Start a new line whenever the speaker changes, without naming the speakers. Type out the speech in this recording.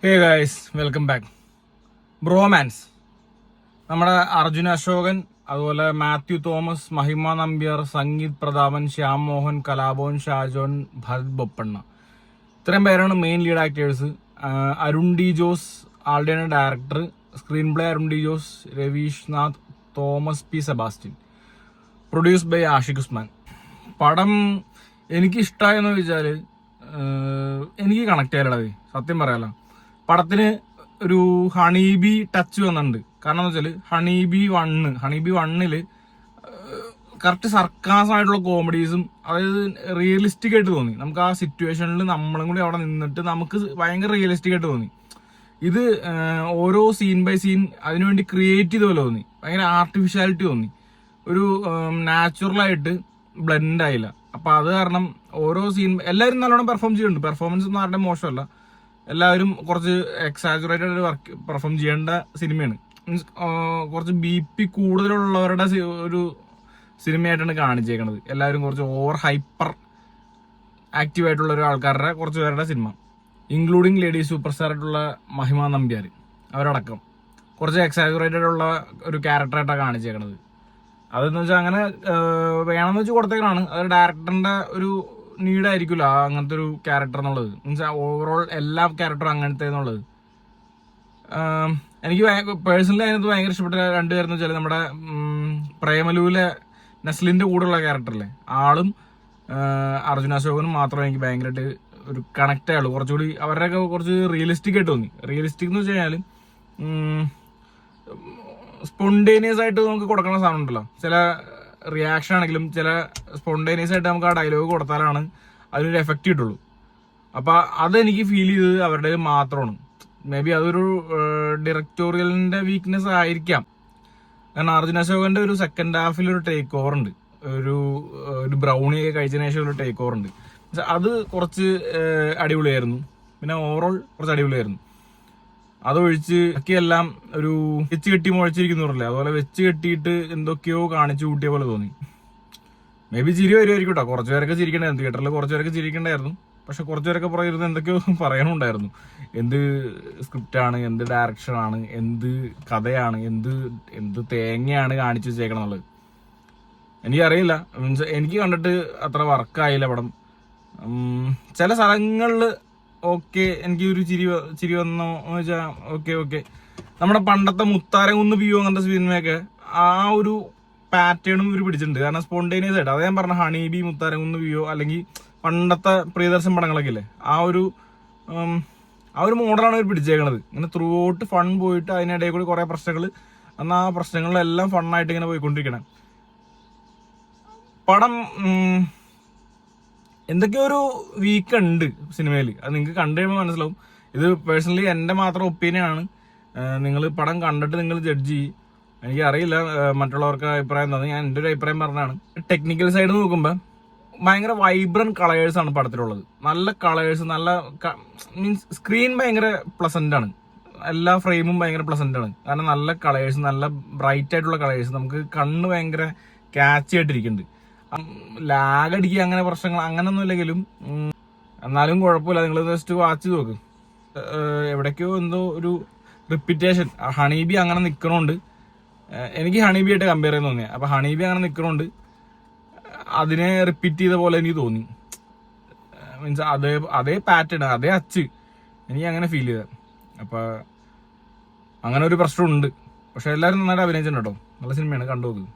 Hey guys, welcome back. Bromance. നമ്മുടെ അർജുൻ അശോകൻ, അതുപോലെ Mathew Thomas, മഹിമ നമ്പ്യാർ, സംഗീത് പ്രതാപൻ, ശ്യാം മോഹൻ, കലാഭവൻ ഷാജോൻ, ഭരത് ബൊപ്പണ്ണ, ഇത്രയും പേരാണ് main lead actors. Arun D Jose ആളുടെയാണ് director. Screenplay Arun D Jose, Ravish Nath, Thomas P Sebastian. Produce by Ashiq Usman. പടം എനിക്ക് ഇഷ്ടമായെന്ന് ചോദിച്ചാൽ എനിക്ക് കണക്ട് ആയാലത് സത്യം പറയാലോ. പടത്തിന് ഒരു ഹണീബി ടച്ച് വന്നിട്ടുണ്ട്. കാരണം എന്ന് വെച്ചാൽ ഹണീബി വണ്ണില് കറക്റ്റ് സർക്കാസ് ആയിട്ടുള്ള കോമഡീസും, അതായത് റിയലിസ്റ്റിക് ആയിട്ട് തോന്നി. നമുക്ക് ആ സിറ്റുവേഷനിൽ നമ്മളും കൂടി അവിടെ നിന്നിട്ട് നമുക്ക് ഭയങ്കര റിയലിസ്റ്റിക് ആയിട്ട് തോന്നി. ഇത് ഓരോ സീൻ ബൈ സീൻ അതിനുവേണ്ടി ക്രിയേറ്റ് ചെയ്ത പോലെ തോന്നി. ഭയങ്കര ആർട്ടിഫിഷ്യാലിറ്റി തോന്നി. ഒരു നാച്ചുറലായിട്ട് ബ്ലെൻഡ് ആയില്ല. അപ്പൊ അത് കാരണം ഓരോ സീൻ എല്ലാവരും നല്ലോണം പെർഫോം ചെയ്യുന്നുണ്ട്. പെർഫോമൻസ് ഒന്നും ആരുടെ മോശമല്ല. എല്ലാവരും കുറച്ച് എക്സാജുറേറ്റഡ് വർക്ക് പെർഫോം ചെയ്യേണ്ട സിനിമയാണ്. മീൻസ് കുറച്ച് BP കൂടുതലുള്ളവരുടെ ഒരു സിനിമയായിട്ടാണ് കാണിച്ചേക്കണത്. എല്ലാവരും കുറച്ച് ഓവർ ഹൈപ്പർ ആക്റ്റീവ് ആയിട്ടുള്ള ഒരു ആൾക്കാരുടെ കുറച്ച് പേരുടെ cinema, including lady super star ആയിട്ടുള്ള മഹിമ നമ്പ്യാർ, അവരടക്കം കുറച്ച് എക്സാജുറേറ്റഡ് ഉള്ള ഒരു ക്യാരക്ടറായിട്ടാണ് കാണിച്ചേക്കണത്. അതെന്ന് വെച്ചാൽ അങ്ങനെ വേണമെന്ന് വെച്ച് കൊടുത്തേക്കാണ്. അത് ഡയറക്ടറിന്റെ ഒരു നീഡായിരിക്കില്ല അങ്ങനത്തെ ഒരു ക്യാരക്ടർ എന്നുള്ളത്. മീൻസ് ഓവറോൾ എല്ലാ ക്യാരക്ടറും അങ്ങനത്തെ എന്നുള്ളത്. എനിക്ക് പേഴ്സണലി അതിനകത്ത് ഭയങ്കര ഇഷ്ടപ്പെട്ട രണ്ടുപേരെന്ന് വെച്ചാൽ നമ്മുടെ പ്രേമലുവിലെ നസ്ലിന്റെ കൂടെയുള്ള ക്യാരക്ടറല്ലേ, ആളും അർജുൻ അശോകനും മാത്രമേ എനിക്ക് ഭയങ്കരമായിട്ട് ഒരു കണക്ട് ആയുള്ളൂ. കുറച്ചുകൂടി അവരുടെയൊക്കെ കുറച്ച് റിയലിസ്റ്റിക് ആയിട്ട് തോന്നി. റിയലിസ്റ്റിക് എന്ന് വെച്ച് കഴിഞ്ഞാൽ സ്പോണ്ടേനിയസ് ആയിട്ട് നമുക്ക് കൊടുക്കുന്ന സാധനം ഉണ്ടല്ലോ, ചില റിയാക്ഷൻ ആണെങ്കിലും ചില സ്പോണ്ടേനിയസ് ആയിട്ട് നമുക്ക് ആ ഡയലോഗ് കൊടുത്താലാണ് അതിനൊരു എഫക്റ്റ് കിട്ടുള്ളൂ. അപ്പൊ അതെനിക്ക് ഫീൽ ചെയ്തത് അവരുടെ മാത്രമാണ്. മേ ബി അതൊരു ഡയറക്ടോറിയലിന്റെ വീക്ക്നെസ് ആയിരിക്കാം. കാരണം അർജുൻ അശോകന്റെ ഒരു സെക്കൻഡ് ഹാഫിൽ ഒരു ടേക്ക് ഓവർ ഉണ്ട്, ഒരു ബ്രൗണിയൊക്കെ കഴിച്ചതിന് ശേഷം ഒരു ടേക്ക് ഓവർ ഉണ്ട്. അത് കുറച്ച് അടിപൊളിയായിരുന്നു. പിന്നെ ഓവറോൾ കുറച്ച് അടിപൊളിയായിരുന്നു. അതൊഴിച്ച് ബാക്കിയെല്ലാം ഒരു വെച്ച് കെട്ടി മുഴച്ചിരിക്കുന്നവരല്ലേ, അതുപോലെ വെച്ച് കെട്ടിയിട്ട് എന്തൊക്കെയോ കാണിച്ചു കൂട്ടിയ പോലെ തോന്നി. മേ ബി ചിരി വരുമായിരിക്കും കേട്ടോ. കുറച്ചു പേരൊക്കെ ചിരിക്കണ്ടായിരുന്നു തിയേറ്ററിൽ, കുറച്ചു പേരൊക്കെ ചിരിക്കണ്ടായിരുന്നു. പക്ഷെ കുറച്ചു പേരൊക്കെ പറയുന്നത് എന്തൊക്കെയോ പറയാനുണ്ടായിരുന്നു. എന്ത് സ്ക്രിപ്റ്റാണ്, എന്ത് ഡയറക്ഷനാണ്, എന്ത് കഥയാണ്, എന്ത് തേങ്ങയാണ് കാണിച്ചു വെച്ചേക്കണം എന്നുള്ളത് എനിക്കറിയില്ല. മീൻസ് എനിക്ക് കണ്ടിട്ട് അത്ര വർക്കായില്ല പടം. ചില സ്ഥലങ്ങളിൽ ഓക്കെ എനിക്ക് ഒരു ചിരി വന്നോ എന്ന് വെച്ചാൽ ഓക്കെ. നമ്മുടെ പണ്ടത്തെ മുത്താരംകുന്ന് വ്യൂ അങ്ങനത്തെ സിനിമയൊക്കെ ആ ഒരു പാറ്റേണും ഇവർ പിടിച്ചിട്ടുണ്ട്. കാരണം സ്പോണ്ടേനിയസ് ആയിട്ട്, അത് ഞാൻ പറഞ്ഞ ഹണീബി, മുത്താരംകുന്ന് വ്യൂ, അല്ലെങ്കിൽ പണ്ടത്തെ പ്രിയദർശൻ പടങ്ങളൊക്കെ ഇല്ലേ, ആ ഒരു മോഡലാണ് ഇവർ പിടിച്ചേക്കണത്. ഇങ്ങനെ ത്രൂ ഔട്ട് ഫൺ പോയിട്ട് അതിനിടയിൽ കൂടി കുറെ പ്രശ്നങ്ങൾ, എന്നാൽ ആ പ്രശ്നങ്ങളിലെല്ലാം ഫണ്ണായിട്ട് ഇങ്ങനെ പോയിക്കൊണ്ടിരിക്കണം. പടം എന്തൊക്കെയോ ഒരു വീക്ക് ഉണ്ട് സിനിമയിൽ. അത് നിങ്ങൾക്ക് കണ്ടു കഴിയുമ്പോൾ മനസ്സിലാവും. ഇത് പേഴ്സണലി എൻ്റെ മാത്രം ഒപ്പീനിയൻ ആണ്. നിങ്ങൾ പടം കണ്ടിട്ട് നിങ്ങൾ ജഡ്ജ് ചെയ്യും. എനിക്കറിയില്ല മറ്റുള്ളവർക്ക് അഭിപ്രായം എന്താണെന്ന്. ഞാൻ എൻ്റെ ഒരു അഭിപ്രായം പറഞ്ഞതാണ്. ടെക്നിക്കൽ സൈഡ് നോക്കുമ്പോൾ ഭയങ്കര വൈബ്രന്റ് കളേഴ്സ് ആണ് പടത്തിലുള്ളത്. നല്ല കളേഴ്സ്, നല്ല മീൻസ് സ്ക്രീൻ ഭയങ്കര പ്ലസന്റ് ആണ്. എല്ലാ ഫ്രെയിമും ഭയങ്കര പ്ലസന്റ് ആണ്. കാരണം നല്ല കളേഴ്സ്, നല്ല ബ്രൈറ്റ് ആയിട്ടുള്ള കളേഴ്സ്, നമുക്ക് കണ്ണ് ഭയങ്കര ക്യാച്ച് ആയിട്ടിരിക്കുന്നുണ്ട്. ലാഗടിക്കുക അങ്ങനെ പ്രശ്നങ്ങൾ അങ്ങനൊന്നും ഇല്ലെങ്കിലും എന്നാലും കുഴപ്പമില്ല. നിങ്ങൾ ജസ്റ്റ് വാച്ച് നോക്ക്. എവിടേക്കോ എന്തോ ഒരു റിപ്പീറ്റേഷൻ. ഹണീബി അങ്ങനെ നിൽക്കണോണ്ട് എനിക്ക് ഹണീബി ആയിട്ട് കമ്പയർ ചെയ്യാൻ തോന്നിയത്. അപ്പൊ ഹണീബി അങ്ങനെ നിൽക്കണോണ്ട് അതിനെ റിപ്പീറ്റ് ചെയ്ത പോലെ എനിക്ക് തോന്നി. മീൻസ് അതേ പാറ്റേൺ, അതേ അച്ച് എനിക്ക് അങ്ങനെ ഫീൽ ചെയ്ത. അപ്പൊ അങ്ങനെ ഒരു പ്രശ്നമുണ്ട്. പക്ഷെ എല്ലാവരും നന്നായിട്ട് അഭിനയിച്ചിട്ടുണ്ട് കേട്ടോ. നല്ല സിനിമയാണ്, കണ്ടു നോക്ക്.